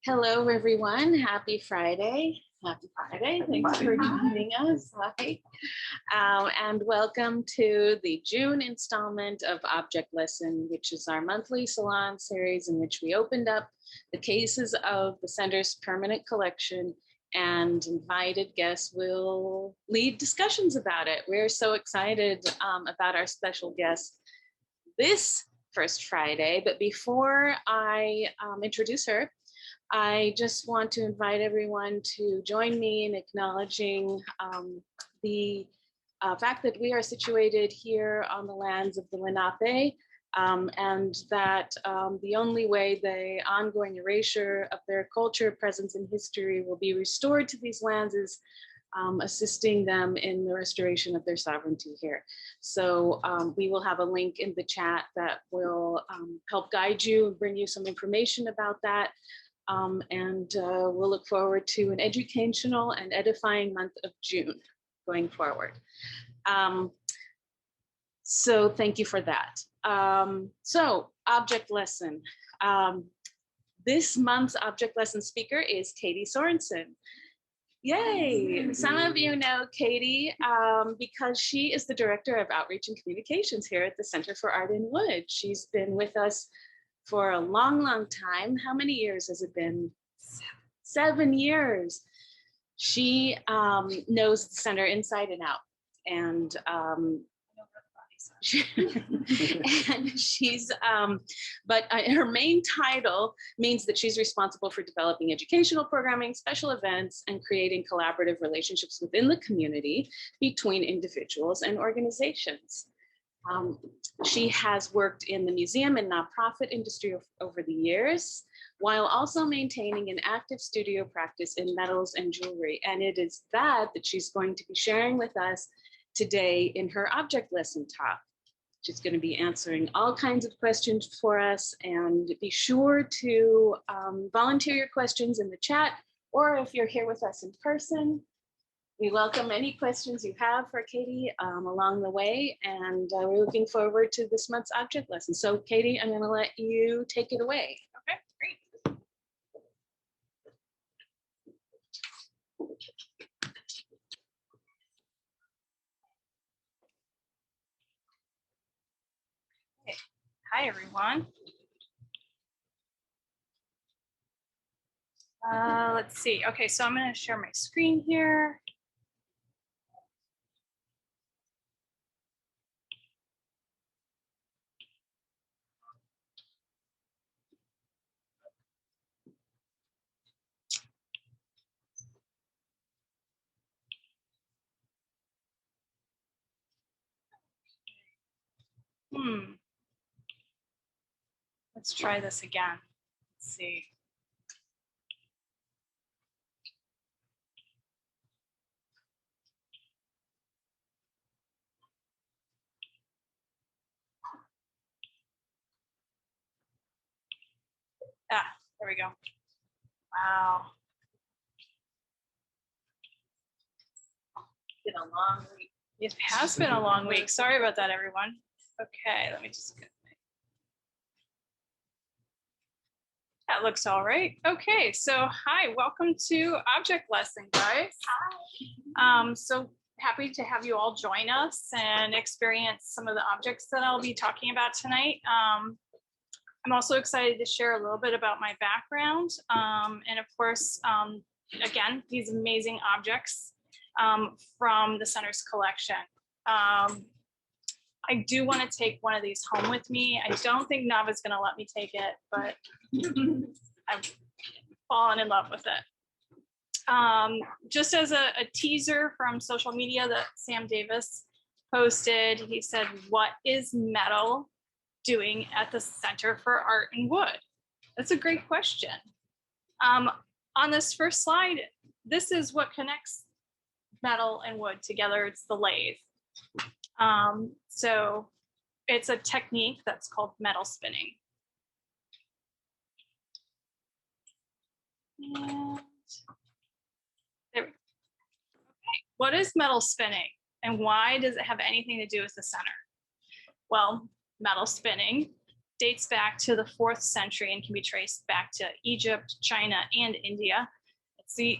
Hello, everyone. Happy Friday. Happy Friday. Thanks for joining us. Hi. And welcome to the June installment of Object Lesson, which is our monthly salon series in which we opened up the cases of the Center's permanent collection and invited guests will lead discussions about it. We're so excited about our special guest this first Friday, but before I introduce her, I just want to invite everyone to join me in acknowledging the fact that we are situated here on the lands of the Lenape, and that the only way the ongoing erasure of their culture, presence, and history will be restored to these lands is assisting them in the restoration of their sovereignty here. So we will have a link in the chat that will help guide you and bring you some information about that. And we'll look forward to an educational and edifying month of June going forward. So thank you for that. So object lesson. This month's object lesson speaker is Katie Sorenson. Yay! Some of you know Katie because she is the Director of Outreach and Communications here at the Center for Art in Wood. She's been with us for a long, long time. How many years has it been? 7 years. She knows the center inside and out. And but her main title means that she's responsible for developing educational programming, special events, and creating collaborative relationships within the community between individuals and organizations. She has worked in the museum and nonprofit industry over the years, while also maintaining an active studio practice in metals and jewelry. And it is that she's going to be sharing with us today in her object lesson talk. She's going to be answering all kinds of questions for us, and be sure to volunteer your questions in the chat, or if you're here with us in person, we welcome any questions you have for Katie along the way, and we're looking forward to this month's object lesson. So Katie, I'm going to let you take it away. Okay, great. Okay. Hi, everyone. Let's see. Okay, so I'm going to share my screen here. Let's try this again. Let's see. Ah, there we go. Wow. It's been a long week. It has been a long week. Sorry about that, everyone. Okay, let me just get that looks all right. Okay, so hi, welcome to Object Lesson, guys. Hi. So happy to have you all join us and experience some of the objects that I'll be talking about tonight. I'm also excited to share a little bit about my background. And of course, again, these amazing objects from the center's collection. I do want to take one of these home with me. I don't think Nava's going to let me take it, but I've fallen in love with it. Just as a teaser from social media that Sam Davis posted, he said, "What is metal doing at the Center for Art in Wood?" That's a great question. On this first slide, this is what connects metal and wood together. It's the lathe. So it's a technique that's called metal spinning. And there we go. Okay, what is metal spinning and why does it have anything to do with the center? Well, metal spinning dates back to the 4th century and can be traced back to Egypt, China, and India.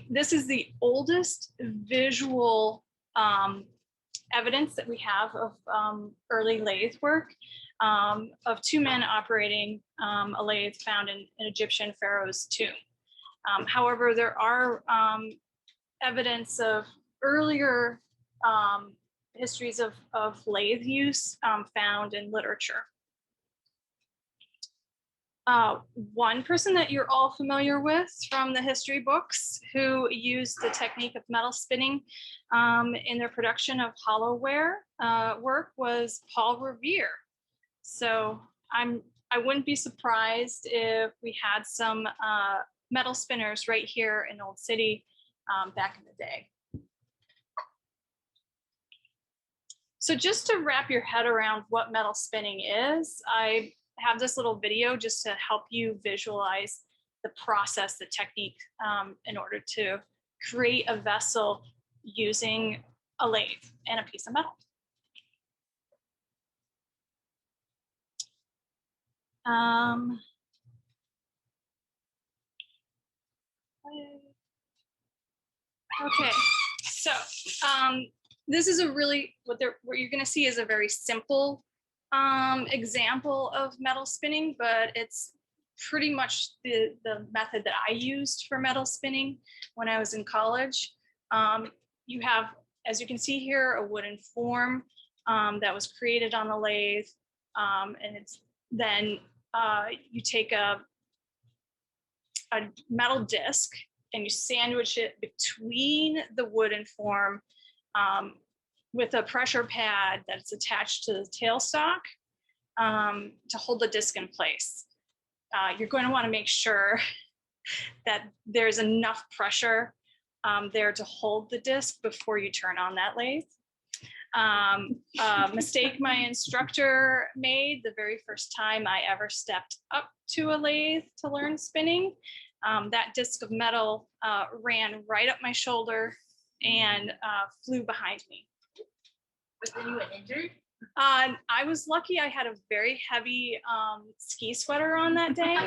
This is the oldest visual evidence that we have of early lathe work, of 2 men operating a lathe found in an Egyptian pharaoh's tomb. However, there are evidence of earlier histories of lathe use found in literature. One person that you're all familiar with from the history books who used the technique of metal spinning in their production of hollowware work was Paul Revere. So I wouldn't be surprised if we had some metal spinners right here in Old City back in the day. So just to wrap your head around what metal spinning is, I have this little video just to help you visualize the process, the technique in order to create a vessel using a lathe and a piece of metal. Okay, so this is a really, what you're gonna see is a very simple example of metal spinning, but it's pretty much the method that I used for metal spinning when I was in college. You have, as you can see here, a wooden form that was created on the lathe, and it's then you take a metal disc and you sandwich it between the wooden form with a pressure pad that's attached to the tailstock to hold the disc in place. You're going to want to make sure that there's enough pressure there to hold the disc before you turn on that lathe. Mistake my instructor made the very first time I ever stepped up to a lathe to learn spinning. That disc of metal ran right up my shoulder and flew behind me. Was anyone injured? I was lucky I had a very heavy ski sweater on that day,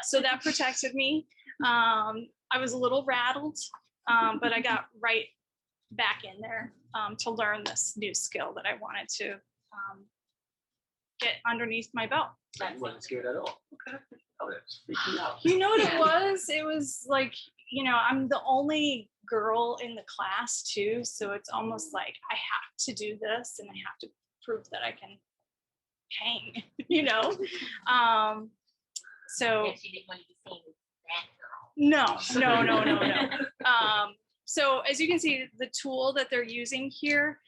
so that protected me. I was a little rattled, but I got right back in there to learn this new skill that I wanted to get underneath my belt. You wasn't scared at all. Okay. Oh, that's freaking out. You know what it was? It was like, you know, I'm the only girl in the class too, so it's almost like I have to do this and I have to prove that I can hang, you know? So And she didn't want you to see that girl. no. So as you can see, the tool that they're using here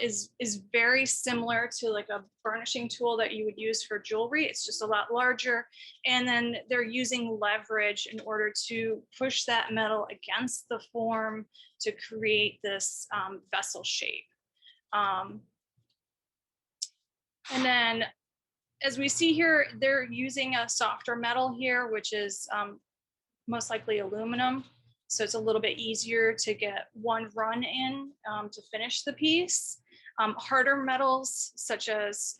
is very similar to like a burnishing tool that you would use for jewelry. It's just a lot larger. And then they're using leverage in order to push that metal against the form to create this vessel shape. And then as we see here, they're using a softer metal here, which is most likely aluminum. So it's a little bit easier to get one run in to finish the piece. Harder metals such as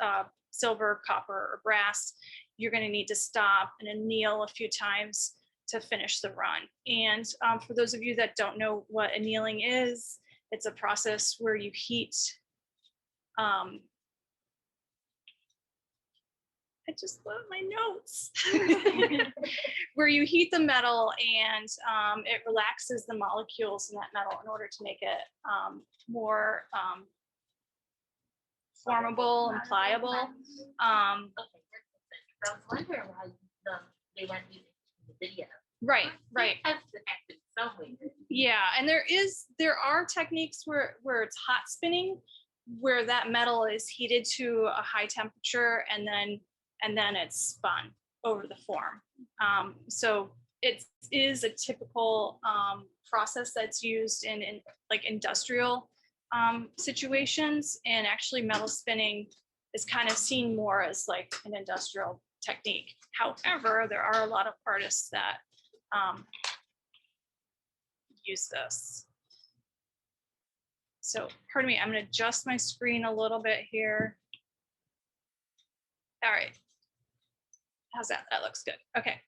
silver, copper, or brass, you're going to need to stop and anneal a few times to finish the run. And for those of you that don't know what annealing is, it's a process where you heat I just love my notes. Where you heat the metal and it relaxes the molecules in that metal in order to make it more formable and pliable. Okay, I was wondering why they weren't using the video. Right. That's connected somewhere. Yeah, and there are techniques where it's hot spinning, where that metal is heated to a high temperature and then it's spun over the form. So it is a typical process that's used in like industrial situations, and actually metal spinning is kind of seen more as like an industrial technique. However, there are a lot of artists that use this. So pardon me, I'm going to adjust my screen a little bit here. All right. How's that? That looks good. Okay.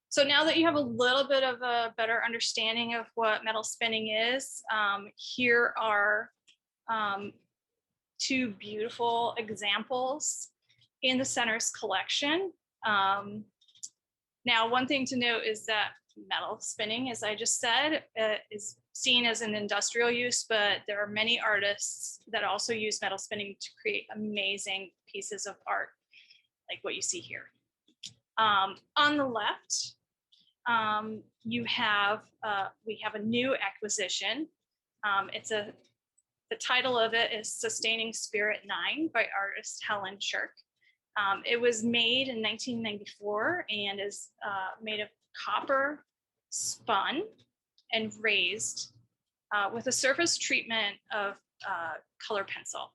So now that you have a little bit of a better understanding of what metal spinning is, here are two beautiful examples in the center's collection. Now, one thing to note is that metal spinning, as I just said, is seen as an industrial use, but there are many artists that also use metal spinning to create amazing pieces of art, like what you see here. On the left, we have a new acquisition. The title of it is Sustaining Spirit 9 by artist Lynn. It was made in 1994 and is made of copper spun and raised with a surface treatment of color pencil.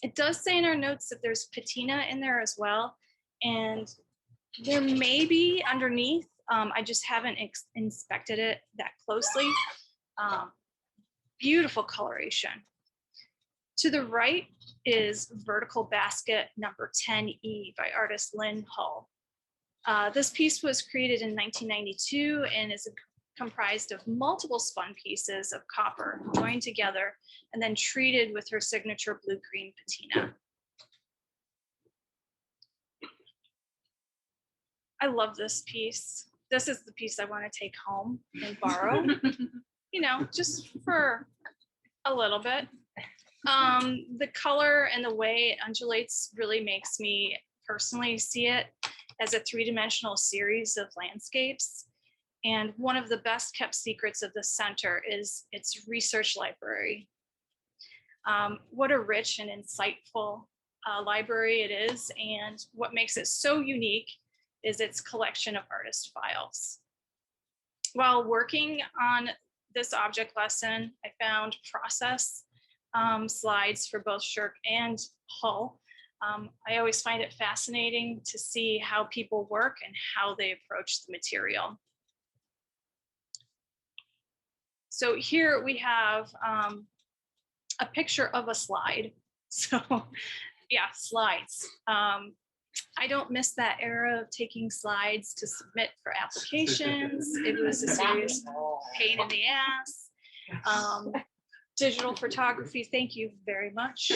It does say in our notes that there's patina in there as well, and there may be underneath. I just haven't inspected it that closely. Beautiful coloration. To the right is Vertical Basket number 10E by artist Lynn. This piece was created in 1992 and is comprised of multiple spun pieces of copper joined together and then treated with her signature blue-green patina. I love this piece. This is the piece I want to take home and borrow, you know, just for a little bit. The color and the way it undulates really makes me personally see it as a three-dimensional series of landscapes. And one of the best kept secrets of the center is its research library. What a rich and insightful library it is. And what makes it so unique is its collection of artist files. While working on this object lesson, I found process slides for both Shirk and Hull. I always find it fascinating to see how people work and how they approach the material. So here we have a picture of a slide. So yeah, slides. I don't miss that era of taking slides to submit for applications. It was a serious pain in the ass. Digital photography, thank you very much.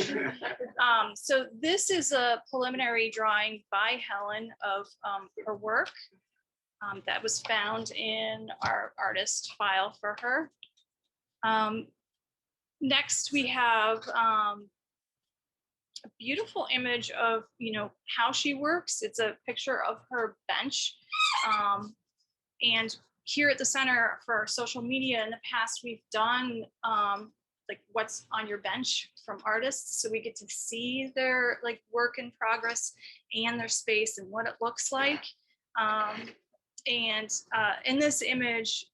So this is a preliminary drawing by Helen of her work that was found in our artist file for her. Next, we have a beautiful image of, you know, how she works. It's a picture of her bench. And here at the center for our social media in the past, we've done like what's on your bench from artists. So we get to see their like work in progress and their space and what it looks like. In this image,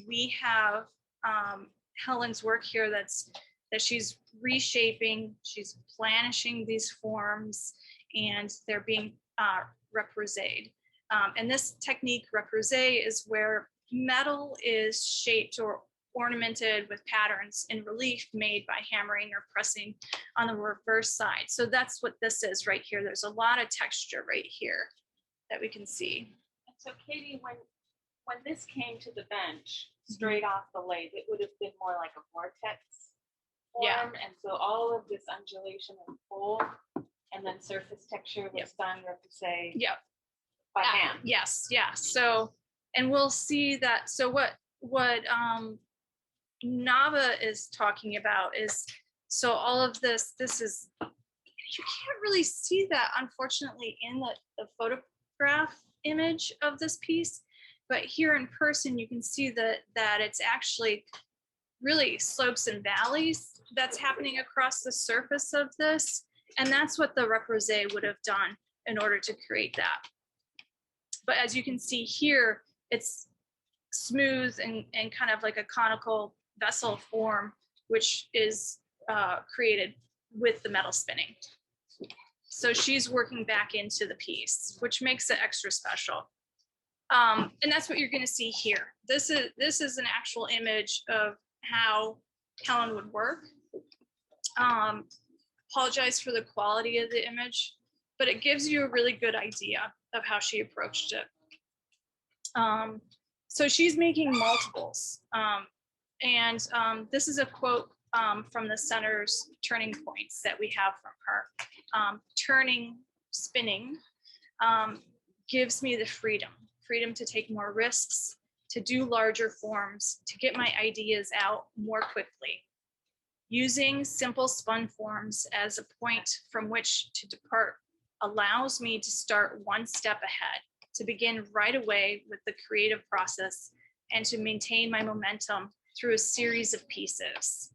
we have Helen's work here that she's reshaping, she's planishing these forms, and they're being reprised. And this technique, reprise, is where metal is shaped or ornamented with patterns in relief made by hammering or pressing on the reverse side. So that's what this is right here. There's a lot of texture right here that we can see. So Katie, when this came to the bench straight off the lathe, it would have been more like a vortex form. Yeah. And so all of this undulation and pull and then surface texture was done, reprise, by hand. Yes, yeah. So, and we'll see that. So what Nava is talking about is, so all of this is, you can't really see that, unfortunately, in the photograph image of this piece, but here in person, you can see that it's actually really slopes and valleys that's happening across the surface of this. And that's what the reprise would have done in order to create that. But as you can see here, it's smooth and kind of like a conical vessel form, which is created with the metal spinning. So she's working back into the piece, which makes it extra special. And that's what you're going to see here. This is an actual image of how Helen would work. Apologize for the quality of the image, but it gives you a really good idea of how she approached it. So she's making multiples. This is a quote from the center's turning points that we have from her. Spinning gives me the freedom to take more risks, to do larger forms, to get my ideas out more quickly. Using simple spun forms as a point from which to depart allows me to start one step ahead, to begin right away with the creative process and to maintain my momentum through a series of pieces.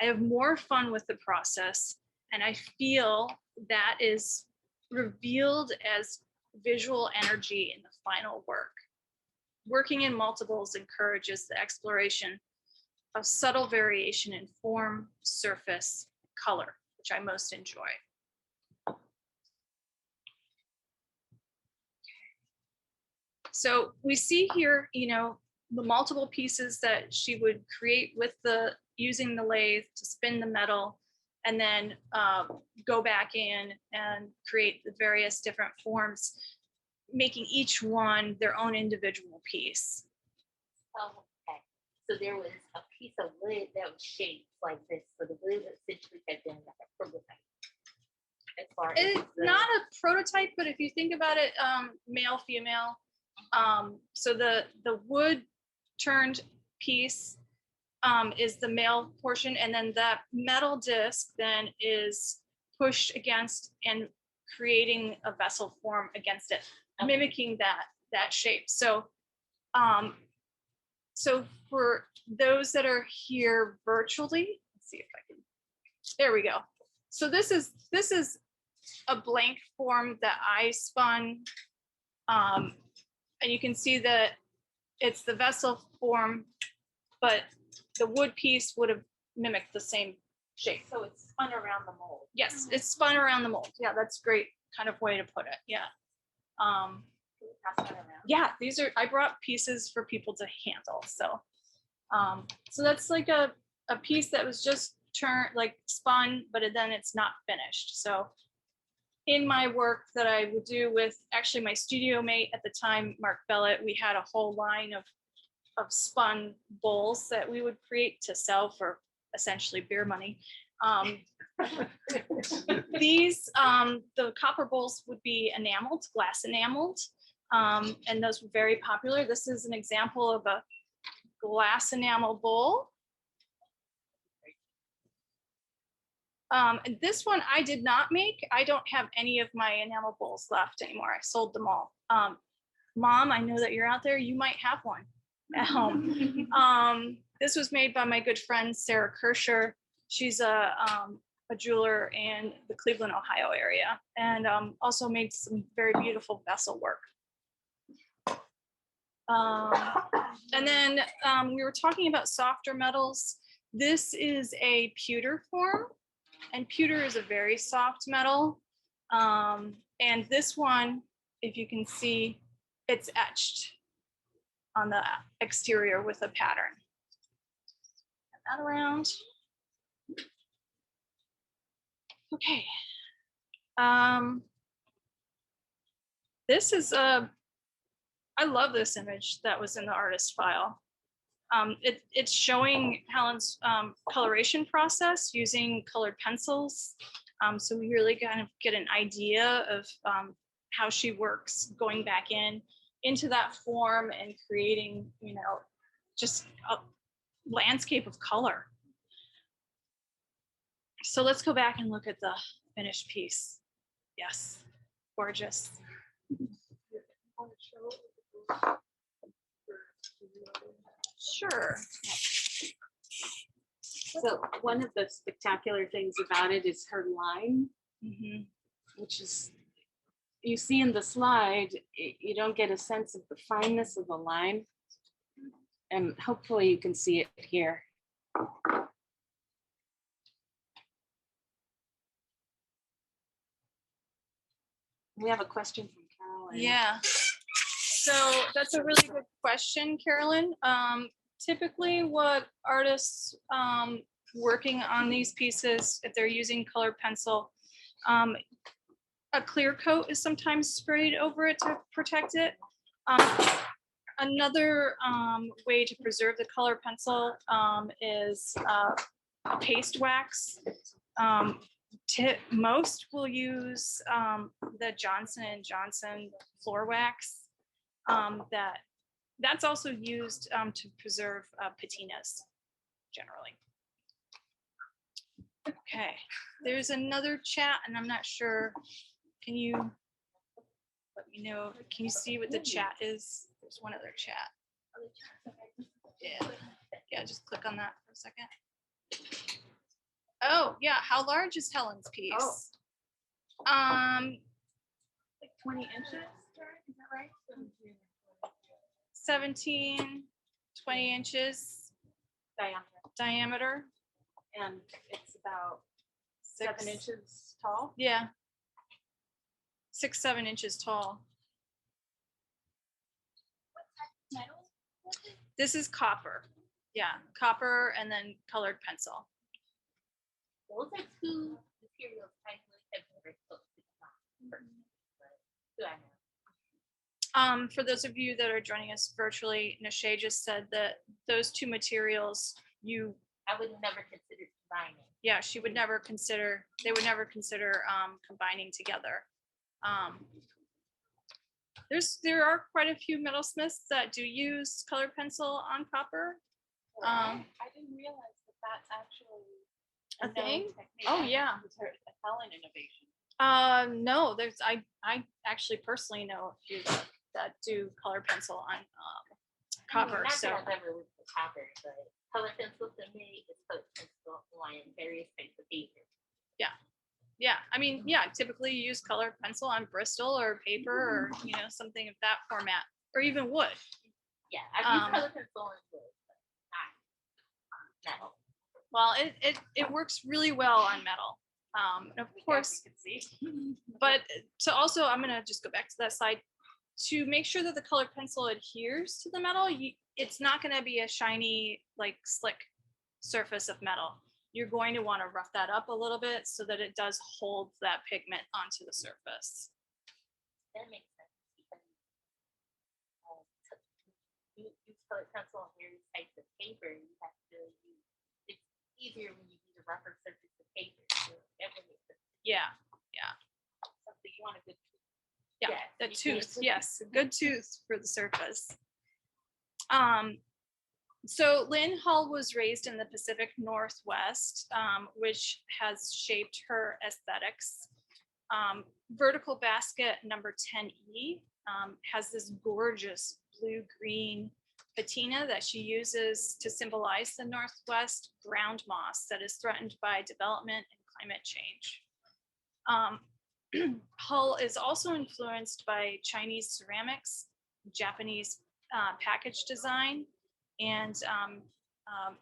I have more fun with the process, and I feel that is revealed as visual energy in the final work. Working in multiples encourages the exploration of subtle variation in form, surface, color, which I most enjoy. So we see here, the multiple pieces that she would create with using the lathe to spin the metal, and then go back in and create the various different forms, making each one their own individual piece. Oh, okay. So there was a piece of wood that was shaped like this. So the wood essentially had been like a prototype. As far as It's not a prototype, but if you think about it, male, female. So the wood turned piece is the male portion, and then that metal disc then is pushed against and creating a vessel form against it, mimicking that shape. So so for those that are here virtually, let's see if I can, there we go. So this is a blank form that I spun, and you can see that it's the vessel form, but the wood piece would have mimicked the same shape. so it's spun around the mold. Yes, it's spun around the mold. Yeah, that's a great kind of way to put it. Yeah. Can we pass that around? Yeah, I brought pieces for people to handle. So so that's like a piece that was just spun, but then it's not finished. So in my work that I would do with actually my studio mate at the time, Mark Bellett, we had a whole line of spun bowls that we would create to sell for essentially beer money. These, the copper bowls would be enameled, glass enameled, and those were very popular. This is an example of a glass enamel bowl. And this one I did not make. I don't have any of my enamel bowls left anymore. I sold them all. Mom, I know that you're out there. You might have one at home. This was made by my good friend, Sarah Kirscher. She's a jeweler in the Cleveland, Ohio area, and also made some very beautiful vessel work. And then we were talking about softer metals. This is a pewter form, and pewter is a very soft metal. And this one, if you can see, it's etched on the exterior with a pattern. Turn that around. Okay. This is I love this image that was in the artist file. It's showing Helen's coloration process using colored pencils. So we really kind of get an idea of how she works, going back into that form and creating, just a landscape of color. So let's go back and look at the finished piece. Yes, gorgeous. Sure. So one of the spectacular things about it is her line, which is, you see in the slide, you don't get a sense of the fineness of the line. And hopefully you can see it here. We have a question from Carolyn. Yeah. So that's a really good question, Carolyn. Typically what artists working on these pieces, if they're using colored pencil, A clear coat is sometimes sprayed over it to protect it. Another way to preserve the color pencil is a paste wax. Most will use the Johnson & Johnson floor wax. That's also used to preserve patinas generally. Okay, there's another chat, and I'm not sure. Can you let me know? Can you see what the chat is? There's one other chat. Yeah, just click on that for a second. Oh, yeah. How large is Helen's piece? Like 20 inches, is that right? 17, 20 inches diameter. And it's about 6 7 inches tall. Yeah. 6, 7 inches tall. This is copper. Yeah, copper and then colored pencil. Those are two materials I have never cooked with. For those of you that are joining us virtually, Nashay just said that those two materials I would never consider combining. Yeah, she would never consider, they would never consider combining together. There are quite a few metalsmiths that do use colored pencil on copper. I didn't realize that that's actually A thing? technique. Oh, yeah. It's a Helen innovation. No, I actually personally know a few that do colored pencil on copper. Not So that I've ever worked with copper, but colored pencil to me is colored pencil on various types of paper. yeah, I mean, yeah, typically you use colored pencil on Bristol or paper or something of that format, or even wood. Yeah, I've used colored pencil on wood, but not metal. Well, it works really well on metal. And of course, You can see. but to also, I'm gonna just go back to that slide. To make sure that the colored pencil adheres to the metal, it's not gonna be a shiny, like slick surface of metal. You're going to want to rough that up a little bit so that it does hold that pigment onto the surface. That makes sense because you use colored pencil on various types of paper. You have to use. It's easier when you use a rougher surface of paper. So that makes sense. Yeah. Something you want a good. Yeah, the tooth, yes, a good tooth for the surface. So Lynn Hull was raised in the Pacific Northwest, which has shaped her aesthetics. Vertical basket number 10E has this gorgeous blue-green patina that she uses to symbolize the Northwest ground moss that is threatened by development and climate change. Hull is also influenced by Chinese ceramics, Japanese package design, and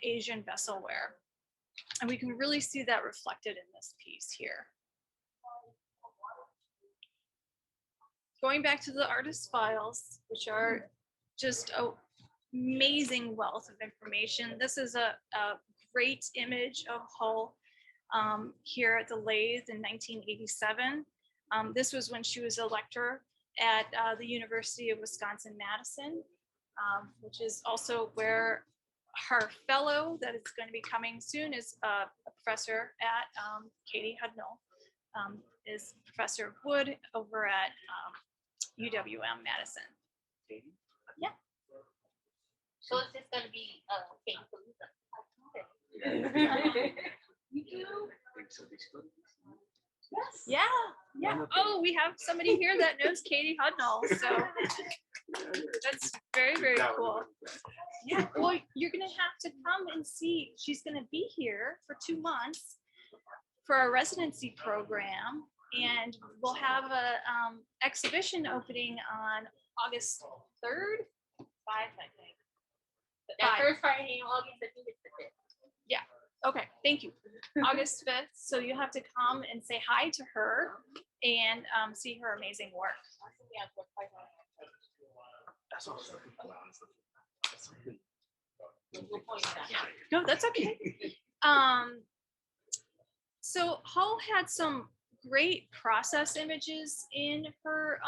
Asian vesselware. And we can really see that reflected in this piece here. Going back to the artist files, which are just an amazing wealth of information. This is a great image of Hull here at the lathe in 1987. This was when she was a lecturer at the University of Wisconsin-Madison, which is also where her fellow that is going to be coming soon is a professor at Katie Hudnall, is Professor of Wood over at UWM Madison. Yeah. So it's just going to be Yeah. Oh, we have somebody here that knows Katie Hudnall, so that's very, very cool. Yeah, well, you're gonna have to come and see. She's gonna be here for 2 months for our residency program, and we'll have a exhibition opening on August 3rd. 5, I think. But that first Friday in August, I think it's the 5th. Yeah. Okay. Thank you. August 5th. So you'll have to come and say hi to her and see her amazing work. No, that's okay. So Hull had some great process images in her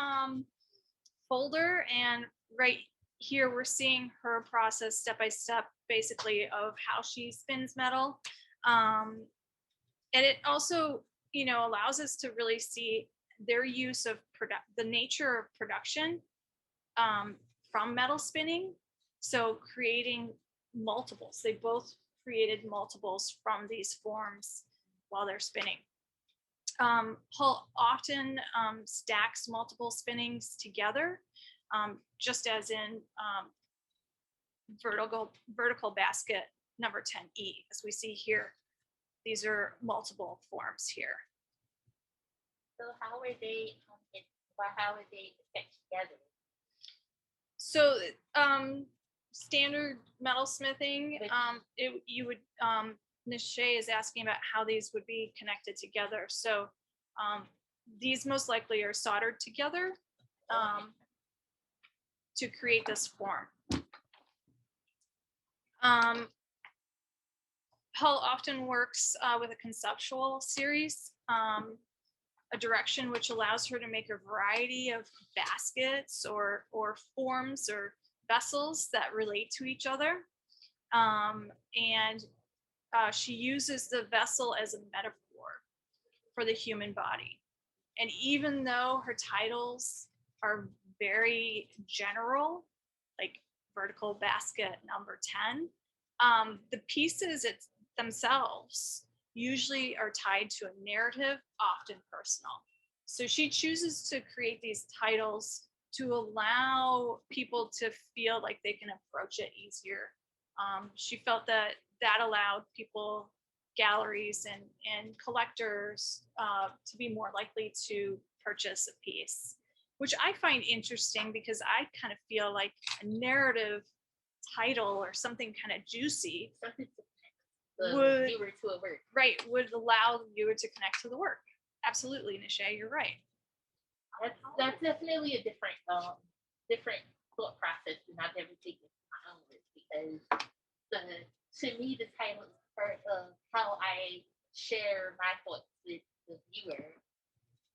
folder, and right here we're seeing her process step by step, basically, of how she spins metal. And it also, allows us to really see their use of the nature of production from metal spinning. So creating multiples. They both created multiples from these forms while they're spinning. Hull often stacks multiple spinnings together, just as in vertical basket number 10E, as we see here. These are multiple forms here. So how are they attached together? So standard metalsmithing, you would, Nishay is asking about how these would be connected together. So these most likely are soldered together to create this form. Hull often works with a conceptual series, a direction which allows her to make a variety of baskets or forms or vessels that relate to each other. And she uses the vessel as a metaphor for the human body. And even though her titles are very general, like vertical basket number 10, the pieces themselves usually are tied to a narrative, often personal. So she chooses to create these titles to allow people to feel like they can approach it easier. She felt that allowed people, galleries and collectors to be more likely to purchase a piece, which I find interesting because I kind of feel like a narrative title or something kind of juicy The viewer to a work. Right, would allow the viewer to connect to the work. Absolutely, Nishay, you're right. That's definitely a different thought process than I've ever taken in my own work, because to me the title is part of how I share my thoughts with the viewer,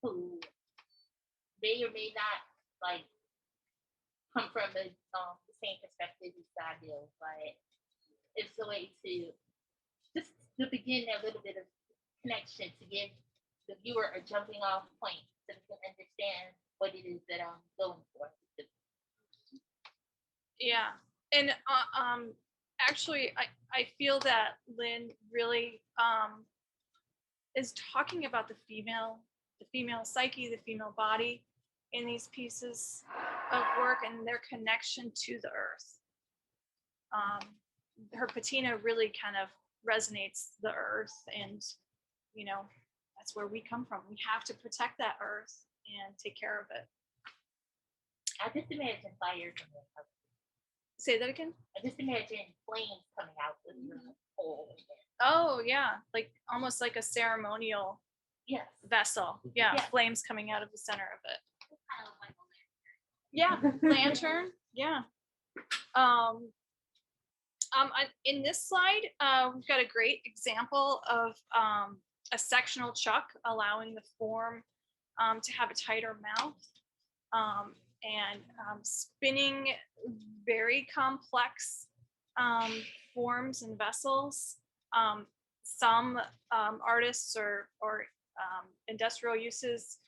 who may or may not like come from the same perspective as I do, but it's a way to just to begin a little bit of connection, to give the viewer a jumping off point so they can understand what it is that I'm going for. Yeah, and actually, I feel that Lynn really is talking about the female psyche, the female body in these pieces of work and their connection to the earth. Her patina really kind of resonates the earth, and that's where we come from. We have to protect that earth and take care of it. I just imagine fires in there. Say that again? I just imagine flames coming out of the hole. Oh yeah, like almost like a ceremonial vessel. Yeah, flames coming out of the center of it. Yeah, lantern. Yeah. In this slide, we've got a great example of a sectional chuck, allowing the form to have a tighter mouth, and spinning very complex forms and vessels. Some artists or industrial uses,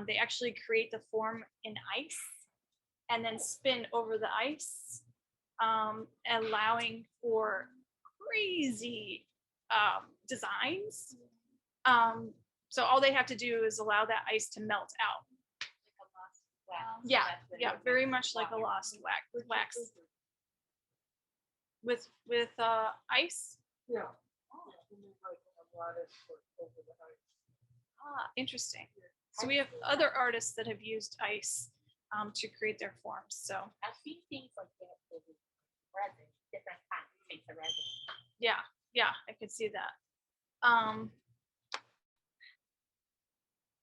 they actually create the form in ice and then spin over the ice, allowing for crazy designs. So all they have to do is allow that ice to melt out. Yeah, very much like a lost wax. With ice. Yeah. Interesting. So we have other artists that have used ice to create their forms. So I've seen things like that with resin, different kinds of resin. Yeah, I could see that.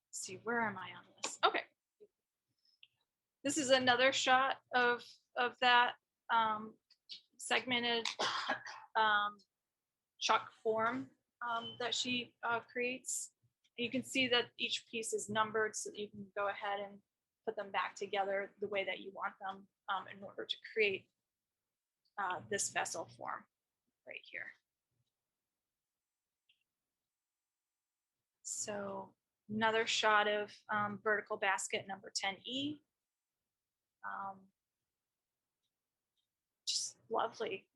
Let's see, where am I on this? Okay. This is another shot of that segmented chuck form that she creates. You can see that each piece is numbered so that you can go ahead and put them back together the way that you want them in order to create this vessel form right here. So another shot of vertical basket number 10E. Just lovely.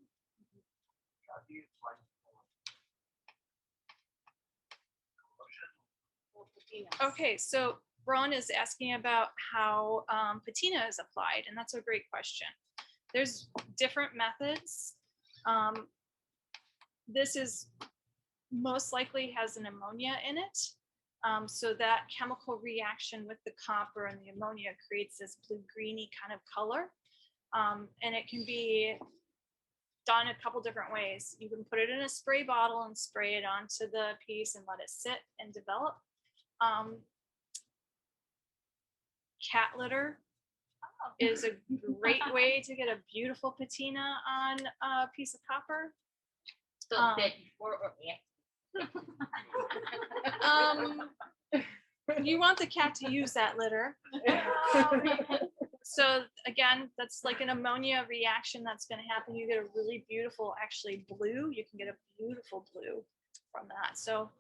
Okay, so Ron is asking about how patina is applied, and that's a great question. There's different methods. This is most likely has an ammonia in it. So that chemical reaction with the copper and the ammonia creates this blue-greeny kind of color. And it can be done a couple different ways. You can put it in a spray bottle and spray it onto the piece and let it sit and develop. Cat litter is a great way to get a beautiful patina on a piece of copper. So that before or after? You want the cat to use that litter. So again, that's like an ammonia reaction that's going to happen. You get a really beautiful, actually blue. You can get a beautiful blue from that. So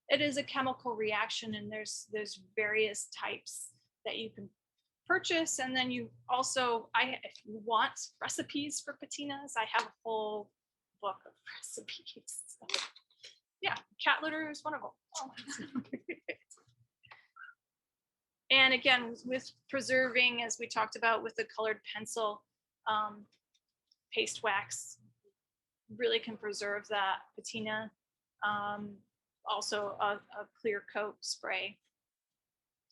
it is a chemical reaction, and there's various types that you can purchase. And then you also, if you want recipes for patinas, I have a whole book of recipes. So, yeah, cat litter is one of them. And again, with preserving, as we talked about with the colored pencil, paste wax really can preserve that patina. Also, a clear coat spray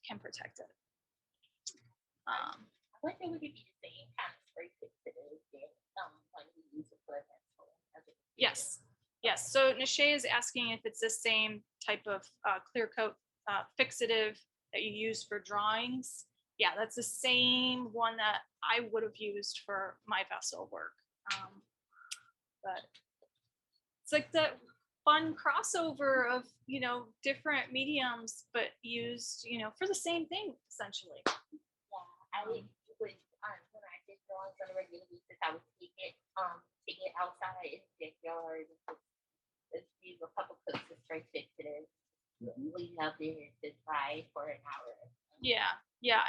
can protect it. I wonder would it be the same kind of spray fixative that when we use it for pencil? Yes, yes. So Nishay is asking if it's the same type of clear coat fixative that you use for drawings. Yeah, that's the same one that I would have used for my vessel work. But it's like the fun crossover of, different mediums, but used, for the same thing, essentially. Yeah, I would, when I did drawings on a regular basis, I would take it outside in the backyard and use a couple coats of spray fixative. Leave out there to dry for an hour. Yeah,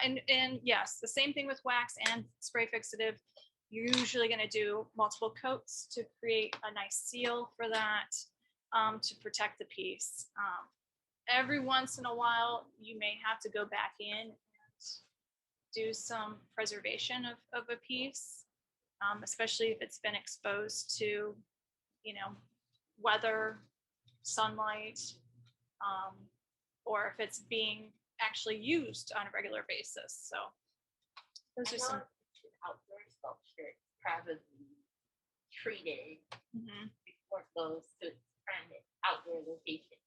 and yes, the same thing with wax and spray fixative. You're usually going to do multiple coats to create a nice seal for that, to protect the piece. Every once in a while, you may have to go back in and do some preservation of a piece, especially if it's been exposed to, weather, sunlight, or if it's being actually used on a regular basis. So those are some outdoor sculpture probably treated before it goes to its permanent outdoor location.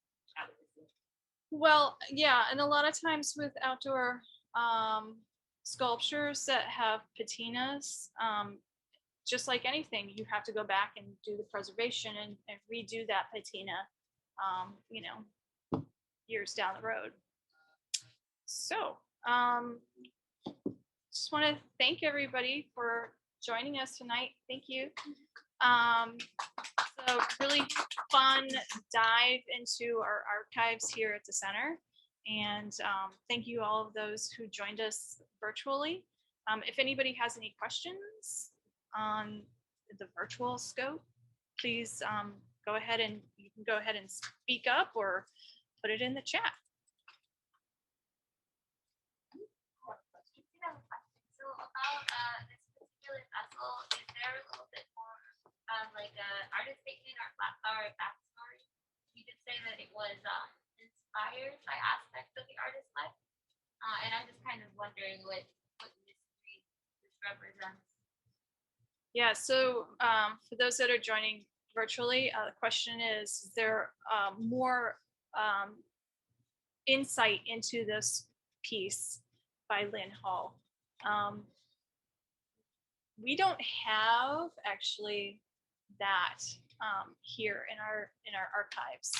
Well, yeah, and a lot of times with outdoor sculptures that have patinas, just like anything, you have to go back and do the preservation and redo that patina, years down the road. So just want to thank everybody for joining us tonight. Thank you. So really fun dive into our archives here at the center. And thank you all of those who joined us virtually. If anybody has any questions on the virtual scope, please go ahead and you can go ahead and speak up or put it in the chat. So about this particular vessel, is there a little bit more like artist statement or backstory? You did say that it was inspired by aspects of the artist's life, and I'm just kind of wondering what mystery this represents. Yeah, so for those that are joining virtually, the question is there more insight into this piece by Lynn Hall? We don't have actually that here in our archives,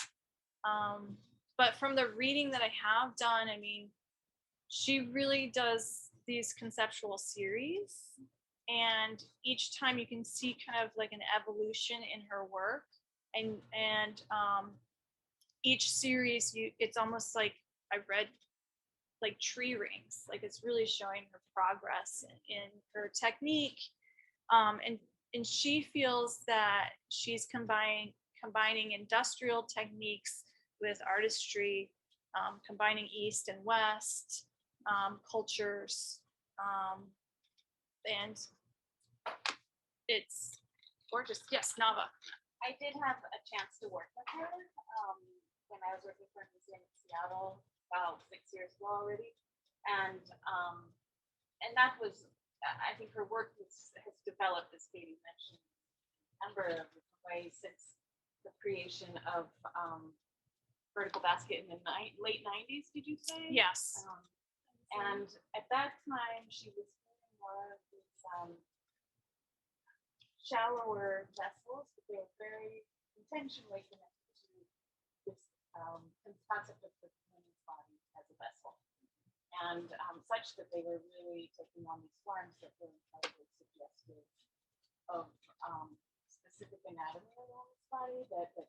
but from the reading that I have done, I mean, she really does these conceptual series, and each time you can see kind of like an evolution in her work, and each series, it's almost like I read like tree rings, like it's really showing her progress in her technique, and she feels that she's combining industrial techniques with artistry, combining East and West cultures, and it's gorgeous. Yes, Nava. I did have a chance to work with her when I was working for a museum in Seattle about 6 years ago already, and that was, I think her work has developed, as Katie mentioned, in a number of different ways since the creation of Vertical Basket in the late 90s. Did you say? Yes. And at that time, she was doing more of these shallower vessels, but they were very intentionally connected to this concept of the woman's body as a vessel, and such that they were really taking on these forms that were incredibly suggestive of specific anatomy of the woman's body that the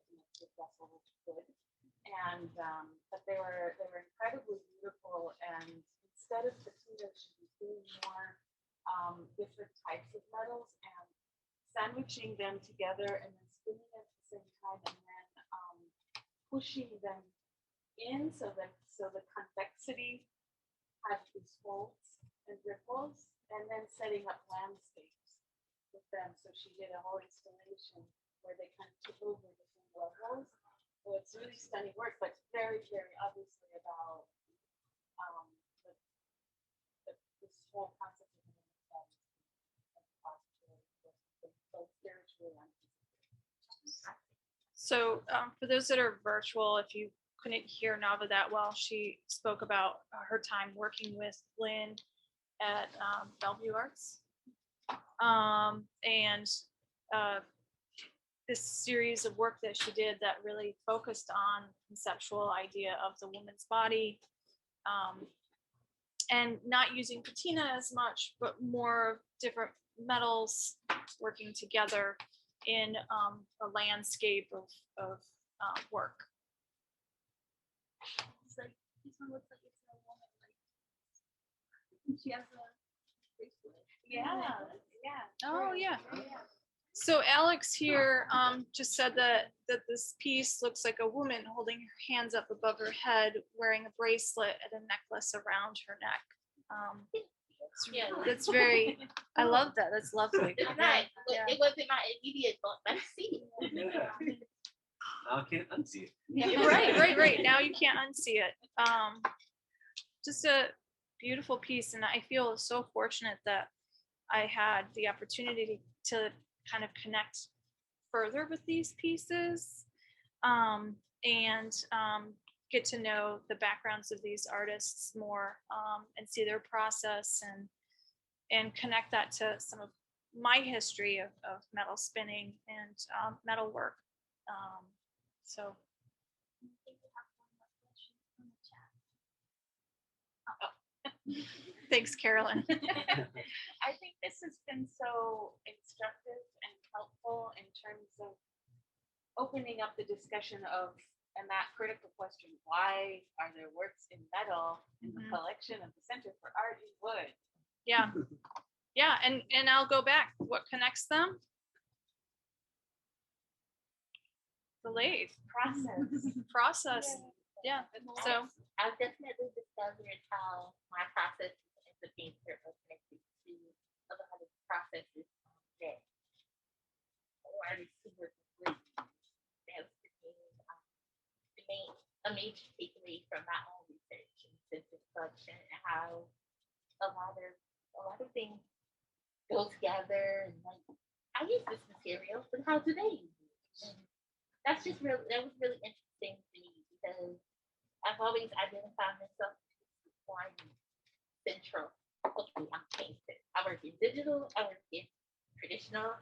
vessel could, and but they were incredibly beautiful. And instead of patina, she was doing more different types of metals and sandwiching them together and then spinning at the same time, and then pushing them in so the convexity had these folds and ripples, and then setting up landscapes with them. So she did a whole installation where they kind of took over different levels. So it's really stunning work, but very, very obviously about this whole concept of both spiritually and physically. So for those that are virtual, if you couldn't hear Nava that well, she spoke about her time working with Lynn at Bellevue Arts, and this series of work that she did that really focused on conceptual idea of the woman's body, and not using patina as much, but more different metals working together in a landscape of work. It's like this one looks like it's a woman, like she has a bracelet. Yeah. Oh yeah. So Alex here just said that this piece looks like a woman holding her hands up above her head, wearing a bracelet and a necklace around her neck. That's very. I love that. That's lovely. It's not. It wasn't my immediate thought, but I see it. Yeah. Now I can't unsee it. Yeah. Right. Now you can't unsee it. Just a beautiful piece, and I feel so fortunate that I had the opportunity to kind of connect further with these pieces, and get to know the backgrounds of these artists more, and see their process, and connect that to some of my history of metal spinning and metal work. So I think we have one more question from the chat. thanks, Carolyn. I think this has been so instructive and helpful in terms of opening up the discussion of, and that critical question, why are there works in metal in the collection of the Center for Art in Wood? Yeah, and I'll go back. What connects them? The lathe process. Yeah. So I've definitely discovered how my process as a painter are connected to a lot of processes that artists who work with. That was a major takeaway from my own research and synthesis collection, and how a lot of things go together, and like, I use this material, but how do they use it? And that was really interesting to me, because I've always identified myself as one central. Okay, I'm painted. I work in digital, I work in traditional,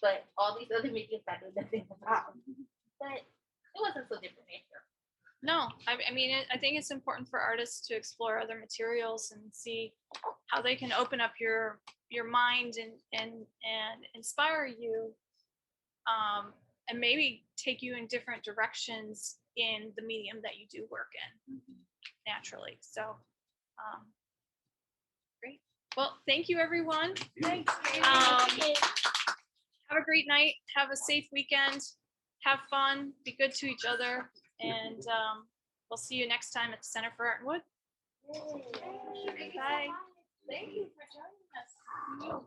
but all these other mediums I know nothing about. But it wasn't so different here. No, I mean, I think it's important for artists to explore other materials and see how they can open up your mind and inspire you, and maybe take you in different directions in the medium that you do work in naturally. So, great. Well, thank you, everyone. Thanks. Have a great night. Have a safe weekend. Have fun. Be good to each other. And we'll see you next time at the Center for Art and Wood. Bye. Thank you for joining us.